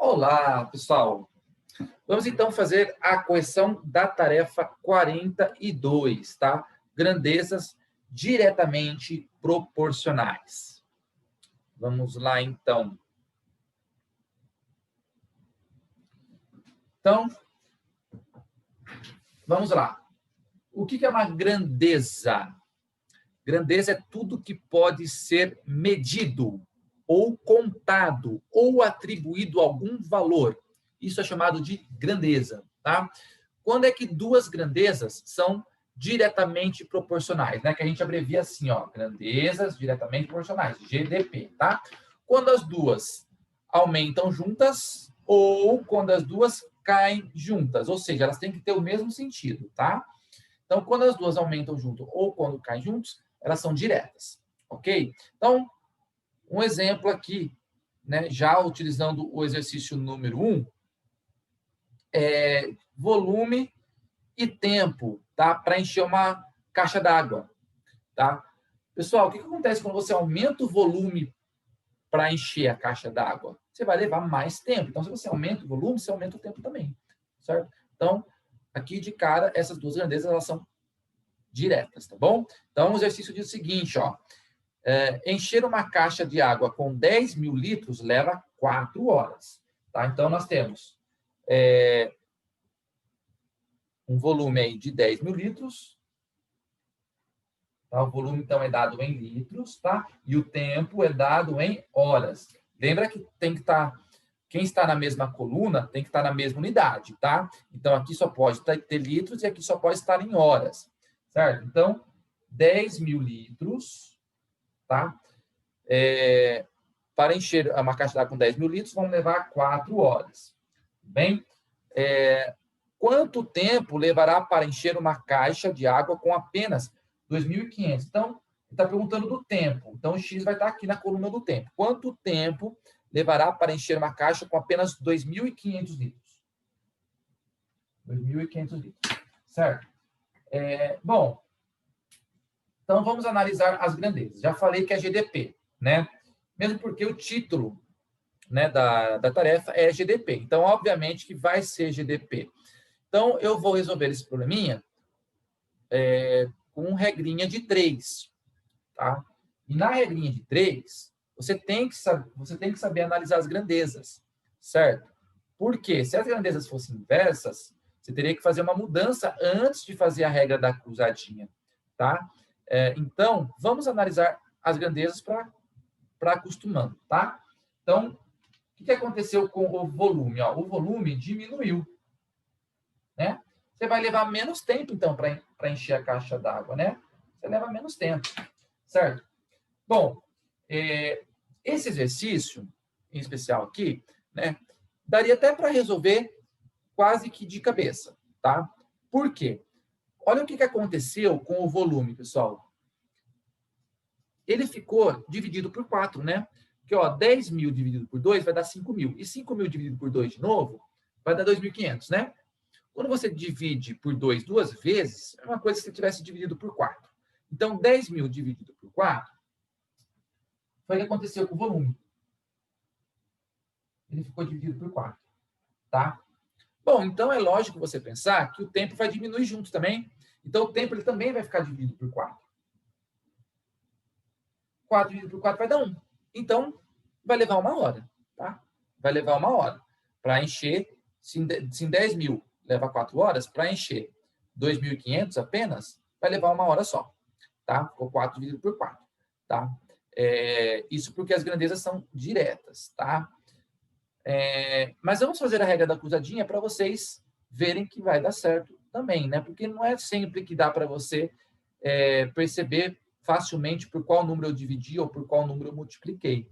Olá, pessoal. Vamos então fazer a correção da tarefa 42, tá? Grandezas diretamente proporcionais. Vamos lá, então. Então, vamos lá. O que é uma grandeza? Grandeza é tudo que pode ser medido, ou contado, ou atribuído algum valor. Isso é chamado de grandeza, tá? Quando é que duas grandezas são diretamente proporcionais, né? Que a gente abrevia assim, ó, grandezas diretamente proporcionais, GDP, tá? Quando as duas aumentam juntas ou quando as duas caem juntas, ou seja, elas têm que ter o mesmo sentido, tá? Então, quando as duas aumentam junto ou quando caem juntos, elas são diretas, ok? Então, um exemplo aqui, né, já utilizando o exercício número 1, é volume e tempo, tá? Para encher uma caixa d'água, tá? Pessoal, o que acontece quando você aumenta o volume para encher a caixa d'água? Você vai levar mais tempo. Então, se você aumenta o volume, você aumenta o tempo também, certo? Então, aqui de cara, essas duas grandezas, elas são diretas, tá bom? Então, o exercício diz o seguinte, ó. Encher uma caixa de água com 10 mil litros leva 4 horas, tá? Então, nós temos um volume aí de 10 mil litros, tá? O volume, então, é dado em litros, tá? E o tempo é dado em horas. Lembra que tem que estar... Quem está na mesma coluna tem que estar na mesma unidade, tá? Então, aqui só pode ter litros e aqui só pode estar em horas, certo? Então, 10 mil litros, tá? Para encher uma caixa d'água com 10 mil litros, vão levar 4 horas. Bem, quanto tempo levará para encher uma caixa de água com apenas 2.500? Então, ele está perguntando do tempo. Então, o X vai estar aqui na coluna do tempo. Quanto tempo levará para encher uma caixa com apenas 2.500 litros? 2.500 litros, certo? Bom, então vamos analisar as grandezas. Já falei que é GDP, né? Mesmo porque o título, né, da tarefa é GDP. Então, obviamente que vai ser GDP. Então, eu vou resolver esse probleminha com regrinha de 3. Tá? E na regrinha de 3, você tem que saber analisar as grandezas, certo? Porque se as grandezas fossem inversas, você teria que fazer uma mudança antes de fazer a regra da cruzadinha. Tá? Então, vamos analisar as grandezas para acostumando. Tá? Então, o que aconteceu com o volume? Ó, o volume diminuiu, né? Você vai levar menos tempo, então, para encher a caixa d'água, né? Você leva menos tempo, certo? Bom, esse exercício, em especial aqui, né, daria até para resolver quase que de cabeça, tá? Por quê? Olha o que aconteceu com o volume, pessoal. Ele ficou dividido por 4, né? Porque, ó, 10 mil dividido por 2 vai dar 5 mil. E 5 mil dividido por 2 de novo vai dar 2.500, né? Quando você divide por 2 duas vezes, é uma coisa que você tivesse dividido por 4. Então, 10 mil dividido por 4 foi o que aconteceu com o volume. Ele ficou dividido por 4. Tá? Bom, então é lógico você pensar que o tempo vai diminuir junto também. Então, o tempo ele também vai ficar dividido por 4. 4 dividido por 4 vai dar 1. Então, vai levar 1 hora. Tá? Vai levar 1 hora para encher. Se em 10 mil leva 4 horas, para encher 2.500 apenas, vai levar 1 hora só. Tá? Ficou 4 dividido por 4. Tá? Isso porque as grandezas são diretas. Tá? Mas vamos fazer a regra da cruzadinha para vocês verem que vai dar certo também, né? Porque não é sempre que dá para você perceber facilmente por qual número eu dividi ou por qual número eu multipliquei.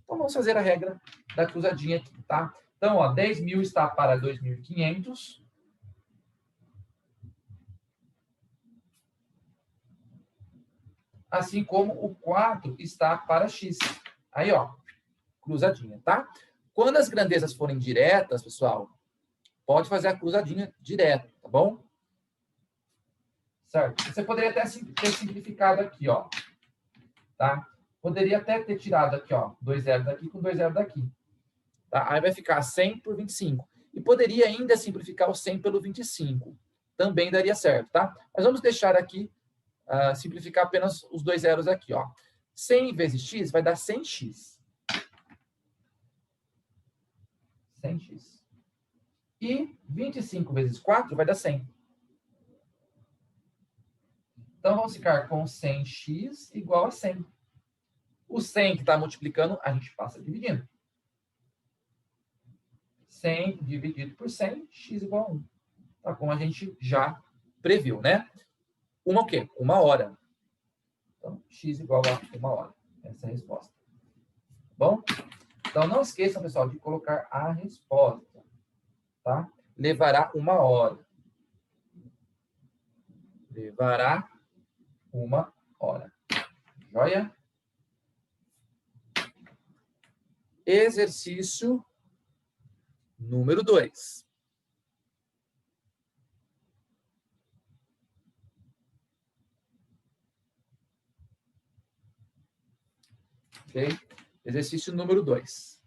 Então, vamos fazer a regra da cruzadinha aqui, tá? Então, ó, 10 mil está para 2.500. Assim como o 4 está para x. Aí, ó, cruzadinha, tá? Quando as grandezas forem diretas, pessoal, pode fazer a cruzadinha direto, tá bom? Certo? Você poderia até ter simplificado aqui, ó. Tá? Poderia até ter tirado aqui, ó, 2 zeros daqui com 2 zeros daqui. Tá? Aí vai ficar 100 por 25. E poderia ainda simplificar o 100 pelo 25. Também daria certo, tá? Mas vamos deixar aqui, simplificar apenas os dois zeros aqui, ó. 100 vezes x vai dar 100x. 100x. E 25 vezes 4 vai dar 100. Então, vamos ficar com 100x igual a 100. O 100 que está multiplicando, a gente passa dividindo. 100 dividido por 100, x igual a 1. Tá? Como a gente já previu, né? O quê? 1 hora. Então, x igual a 1 hora. Essa é a resposta. Bom? Então, não esqueçam, pessoal, de colocar a resposta. Tá? Levará 1 hora. Levará 1 hora. Joia? Exercício número 2. Ok? Exercício número 2.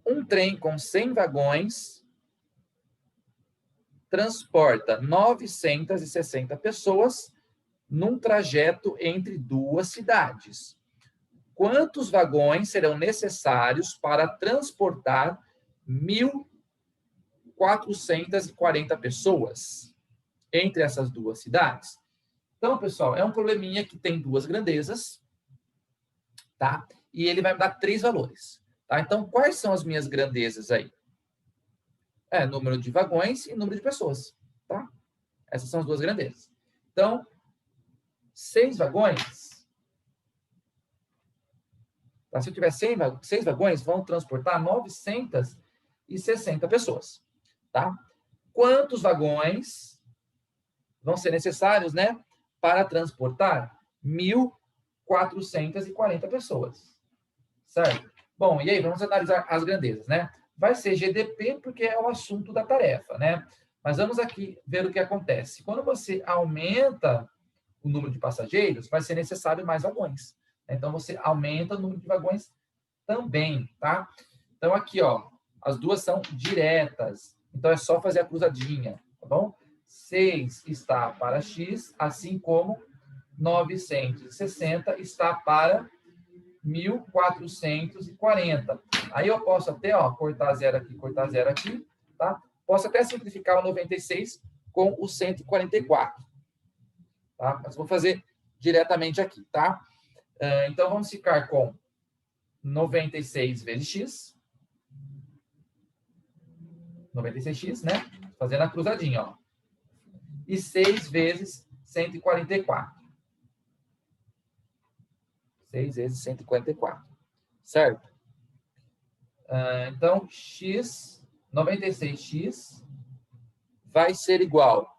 Um trem com 100 vagões transporta 960 pessoas num trajeto entre duas cidades. Quantos vagões serão necessários para transportar 1.440 pessoas entre essas duas cidades? Então, pessoal, é um probleminha que tem duas grandezas, tá? E ele vai me dar 3 valores, tá? Então, quais são as minhas grandezas aí? Número de vagões e número de pessoas, tá? Essas são as duas grandezas. Então, 6 vagões, tá? Se eu tiver 6 vagões, vão transportar 960 pessoas, tá? Quantos vagões vão ser necessários, né, para transportar 1.440 pessoas, certo? Bom, e aí, vamos analisar as grandezas, né? Vai ser GDP porque é o assunto da tarefa, né? Mas vamos aqui ver o que acontece. Quando você aumenta o número de passageiros, vai ser necessário mais vagões. Então, você aumenta o número de vagões também, tá? Então, aqui, ó, as duas são diretas. Então, é só fazer a cruzadinha, tá bom? 6 está para x, assim como 960 está para 1.440. Aí eu posso até, ó, cortar zero aqui, tá? Posso até simplificar o 96 com o 144. Tá? Mas vou fazer diretamente aqui, tá? Então, vamos ficar com 96 vezes x. 96x, né? Fazendo a cruzadinha, ó. E 6 vezes 144. 6 vezes 144. Certo? Então, 96x vai ser igual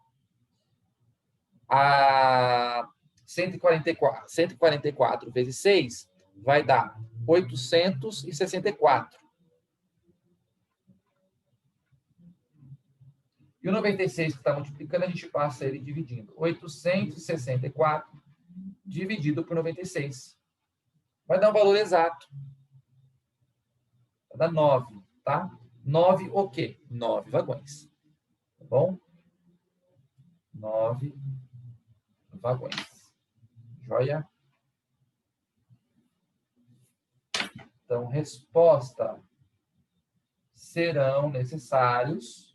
a 144 vezes 6 vai dar 864. E o 96 que está multiplicando, a gente passa ele dividindo. 864 dividido por 96. Vai dar um valor exato. Vai dar 9, tá? 9 o quê? 9 vagões. Tá bom? 9 vagões. Joia? Então, resposta. Serão necessários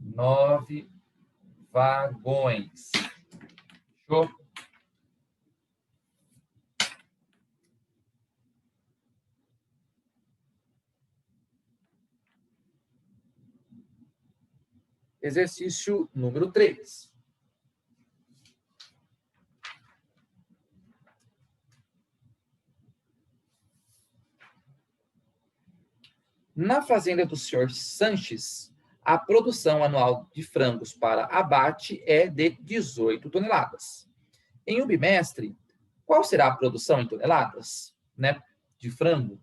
9 vagões. Show? Exercício número 3. Na fazenda do senhor Sanches, a produção anual de frangos para abate é de 18 toneladas. Em um bimestre, qual será a produção em toneladas, né, de frango?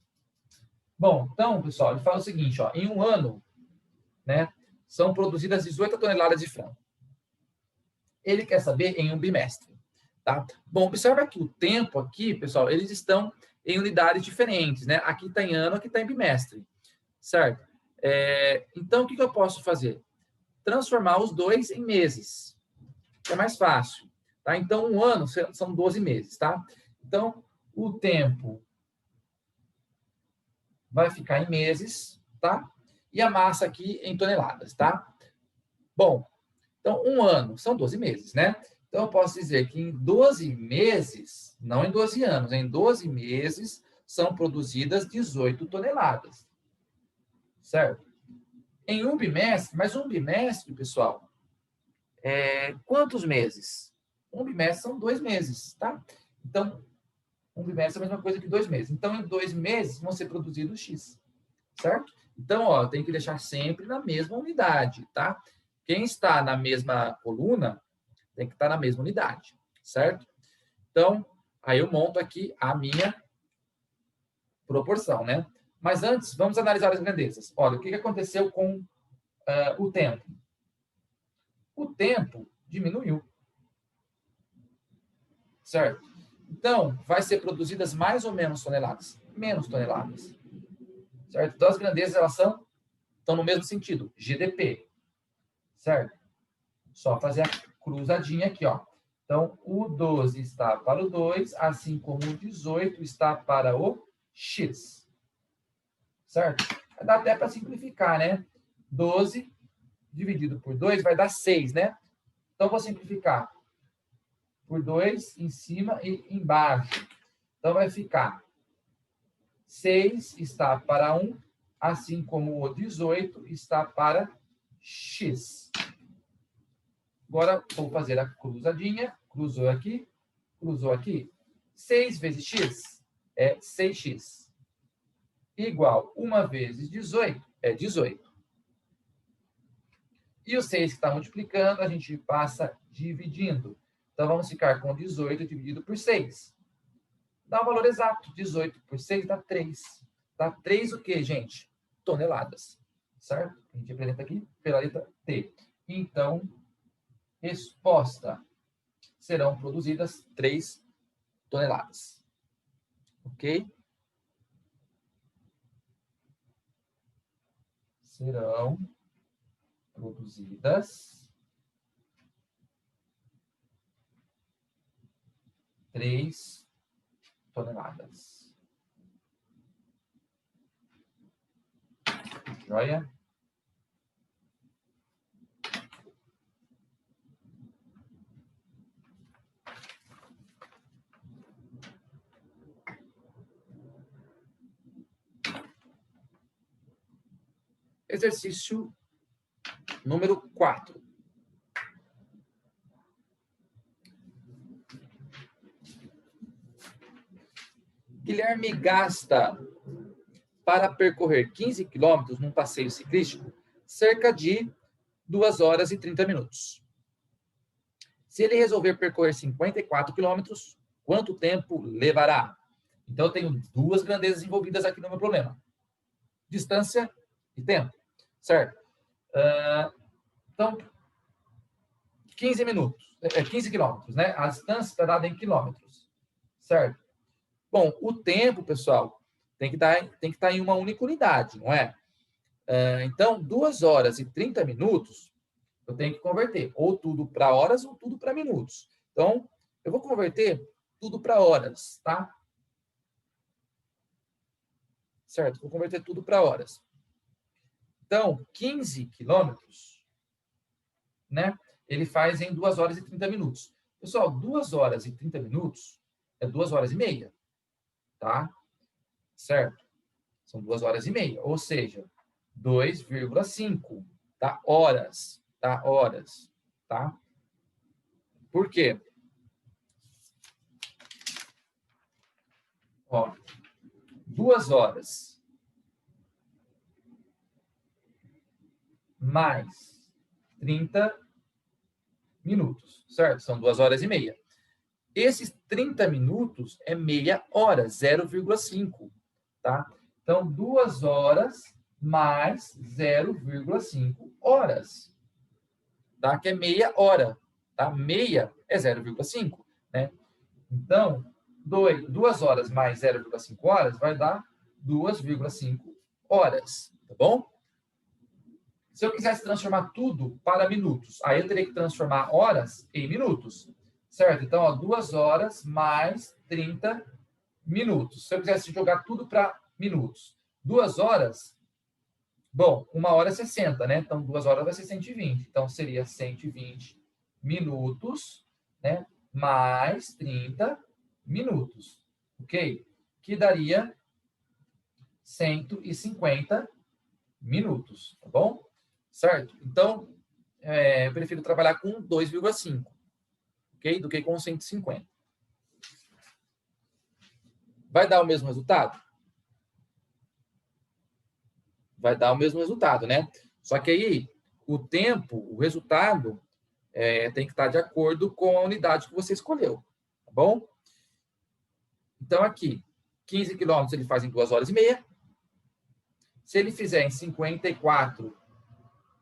Bom, então, pessoal, ele fala o seguinte, ó, em um ano, né, são produzidas 18 toneladas de frango. Ele quer saber em um bimestre. Tá? Bom, observa que o tempo aqui, pessoal, eles estão em unidades diferentes, né? Aqui está em ano, aqui está em bimestre, certo? Então, o que eu posso fazer? Transformar os dois em meses. É mais fácil. Tá? Então, um ano são 12 meses, tá? Então, o tempo vai ficar em meses, tá? E a massa aqui em toneladas, tá? Bom, então, um ano são 12 meses, né? Então, eu posso dizer que em 12 meses, não em 12 anos, em 12 meses são produzidas 18 toneladas, certo? Em um bimestre, mas um bimestre, pessoal, quantos meses? Um bimestre são 2 meses, tá? Então, um bimestre é a mesma coisa que 2 meses. Então, em 2 meses vão ser produzidos X, certo? Então, ó, tem que deixar sempre na mesma unidade, tá? Quem está na mesma coluna tem que estar na mesma unidade, certo? Então, aí eu monto aqui a minha proporção, né? Mas antes, vamos analisar as grandezas. Olha, o que aconteceu com o tempo? O tempo diminuiu, certo? Então, vai ser produzidas mais ou menos toneladas? Menos toneladas, certo? Então, as grandezas, elas estão no mesmo sentido, GDP, certo? Só fazer a cruzadinha aqui, ó. Então, o 12 está para o 2, assim como o 18 está para o X. Certo? Dá até para simplificar, né? 12 dividido por 2 vai dar 6, né? Então, vou simplificar por 2 em cima e embaixo. Então, vai ficar 6 está para 1, assim como o 18 está para X. Agora, vou fazer a cruzadinha. Cruzou aqui. 6 vezes X é 6X. Igual 1 vezes 18 é 18. E o 6 que está multiplicando, a gente passa dividindo. Então, vamos ficar com 18 dividido por 6. Dá o valor exato. 18 por 6 dá 3. Dá 3 o quê, gente? Toneladas. Certo? A gente apresenta aqui pela letra T. Então, resposta. Serão produzidas 3 toneladas. Ok? Serão produzidas 3 toneladas. Joia? Exercício número 4. Guilherme gasta, para percorrer 15 quilômetros num passeio ciclístico, cerca de 2 horas e 30 minutos. Se ele resolver percorrer 54 quilômetros, quanto tempo levará? Então, eu tenho duas grandezas envolvidas aqui no meu problema. Distância e tempo, certo? Então, 15 minutos, 15 quilômetros, né? A distância está dada em quilômetros, certo? Bom, o tempo, pessoal, tem que estar em uma única unidade, não é? Então, 2 horas e 30 minutos, eu tenho que converter ou tudo para horas ou tudo para minutos. Então, eu vou converter tudo para horas, tá? Certo? Vou converter tudo para horas. Então, 15 quilômetros, né? Ele faz em 2 horas e 30 minutos. Pessoal, 2 horas e 30 minutos é 2 horas e meia, tá? Certo? São 2 horas e meia, ou seja, 2,5, tá? Horas, tá? Horas, tá? Por quê? Ó, 2 horas mais 30 minutos, certo? São 2 horas e meia. Esses 30 minutos é meia hora, 0,5, tá? Então, 2 horas mais 0,5 horas. Tá? Que é meia hora. Tá? Meia é 0,5. Né? Então, 2 horas mais 0,5 horas vai dar 2,5 horas. Tá bom? Se eu quisesse transformar tudo para minutos, aí eu teria que transformar horas em minutos. Certo? Então, ó, 2 horas mais 30 minutos. Se eu quisesse jogar tudo para minutos. 2 horas, bom, 1 hora é 60, né? Então, 2 horas vai ser 120. Então, seria 120 minutos, né? Mais 30 minutos. Ok? Que daria 150 minutos, tá bom? Certo? Então, eu prefiro trabalhar com 2,5, ok? Do que com 150. Vai dar o mesmo resultado? Vai dar o mesmo resultado, né? Só que aí, o tempo, o resultado, tem que estar de acordo com a unidade que você escolheu, tá bom? Então, aqui, 15 quilômetros ele faz em 2 horas e meia. Se ele fizer em 54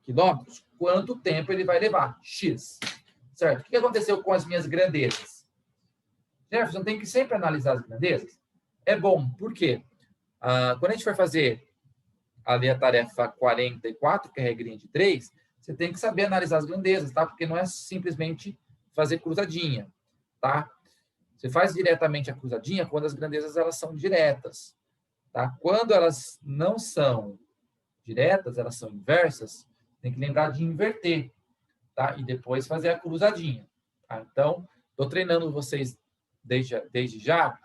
quilômetros, quanto tempo ele vai levar? X. Certo? O que aconteceu com as minhas grandezas? Jefferson, tem que sempre analisar as grandezas? É bom, por quê? Quando a gente for fazer ali a tarefa 44, que é a regrinha de 3, você tem que saber analisar as grandezas, tá? Porque não é simplesmente fazer cruzadinha, tá? Você faz diretamente a cruzadinha quando as grandezas elas são diretas, tá? Quando elas não são diretas, elas são inversas, tem que lembrar de inverter, tá? E depois fazer a cruzadinha. Tá? Então, estou treinando vocês desde já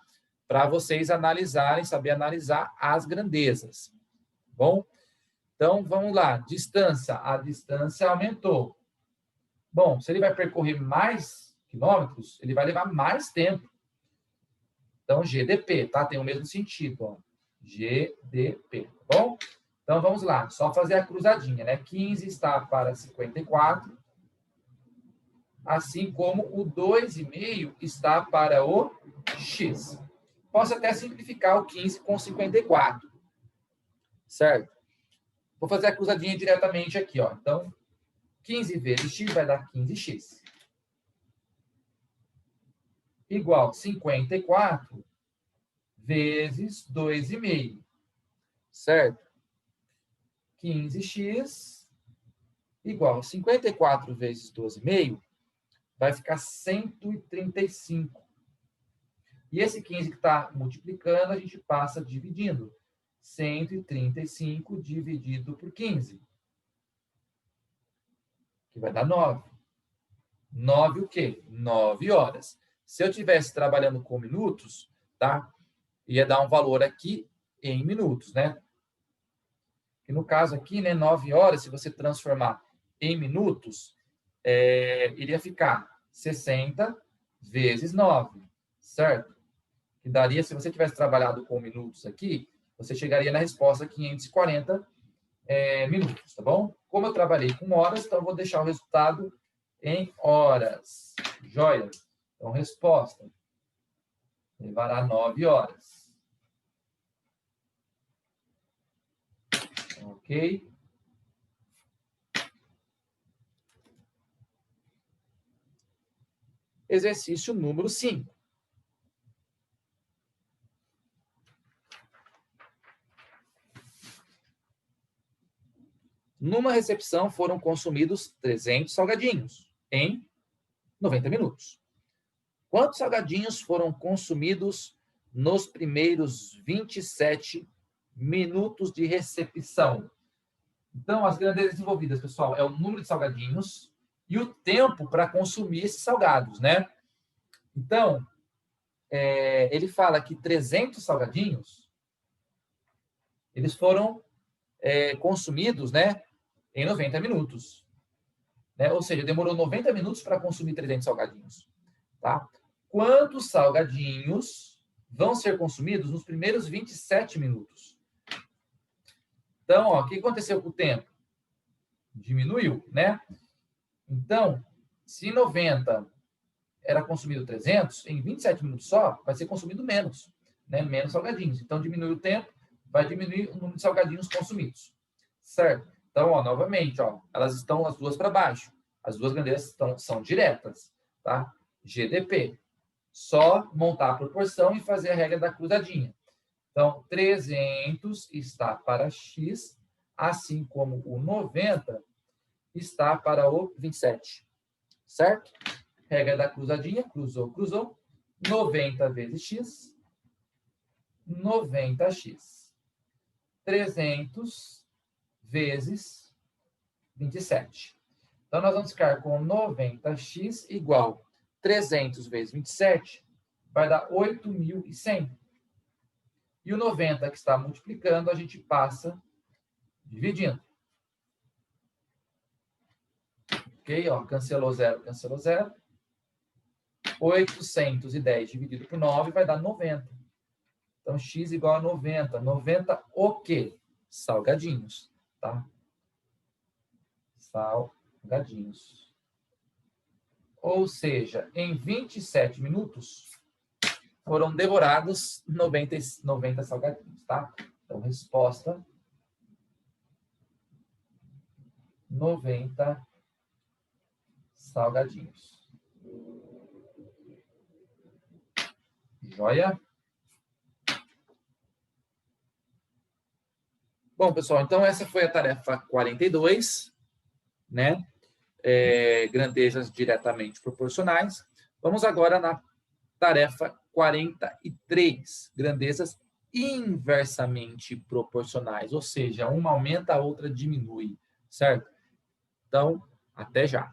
para vocês analisarem, saber analisar as grandezas. Bom? Então, vamos lá. Distância. A distância aumentou. Bom, se ele vai percorrer mais quilômetros, ele vai levar mais tempo. Então, GDP, tá? Tem o mesmo sentido, ó. GDP, tá bom? Então, vamos lá. Só fazer a cruzadinha, né? 15 está para 54, assim como o 2,5 está para o X. Posso até simplificar o 15 com 54, certo? Vou fazer a cruzadinha diretamente aqui, ó. Então, 15 vezes x vai dar 15x. Igual 54 vezes 2,5. Certo? 15x igual 54 vezes 12,5 vai ficar 135. E esse 15 que está multiplicando, a gente passa dividindo. 135 dividido por 15. Que vai dar 9. 9 o quê? 9 horas. Se eu estivesse trabalhando com minutos, tá? Ia dar um valor aqui em minutos, né? Que no caso aqui, né, 9 horas, se você transformar em minutos, iria ficar 60 vezes 9, certo? Que daria, se você tivesse trabalhado com minutos aqui, você chegaria na resposta 540 minutos, tá bom? Como eu trabalhei com horas, então eu vou deixar o resultado em horas. Joia? Então, resposta. Levará 9 horas. Ok? Exercício número 5. Numa recepção foram consumidos 300 salgadinhos em 90 minutos. Quantos salgadinhos foram consumidos nos primeiros 27 minutos de recepção? Então, as grandezas envolvidas, pessoal, é o número de salgadinhos e o tempo para consumir esses salgados, né? Então, ele fala que 300 salgadinhos, eles foram consumidos, né, em 90 minutos. Né? Ou seja, demorou 90 minutos para consumir 300 salgadinhos. Tá? Quantos salgadinhos vão ser consumidos nos primeiros 27 minutos? Então, ó, o que aconteceu com o tempo? Diminuiu, né? Então, se em 90 era consumido 300, em 27 minutos só, vai ser consumido menos, né? Menos salgadinhos. Então, diminui o tempo, vai diminuir o número de salgadinhos consumidos. certo? Então, ó, novamente, ó, elas estão as duas para baixo. As duas grandezas são diretas, tá? GDP. Só montar a proporção e fazer a regra da cruzadinha. Então, 300 está para X, assim como o 90 está para o 27, certo? Regra da cruzadinha, cruzou, cruzou. 90 vezes X, 90x. 300 vezes 27. Então, nós vamos ficar com 90x igual 300 vezes 27, vai dar 8.100. E o 90 que está multiplicando, a gente passa dividindo. Ok? Ó, cancelou 0, cancelou 0. 810 dividido por 9 vai dar 90. Então, x igual a 90. 90 o quê? Salgadinhos, tá? Salgadinhos. Ou seja, em 27 minutos, foram devorados 90 salgadinhos, tá? Então, resposta: 90 salgadinhos. Joia? Bom, pessoal, então essa foi a tarefa 42, né? Grandezas diretamente proporcionais. Vamos agora na tarefa 43, grandezas inversamente proporcionais, ou seja, uma aumenta, a outra diminui, certo? Então, até já.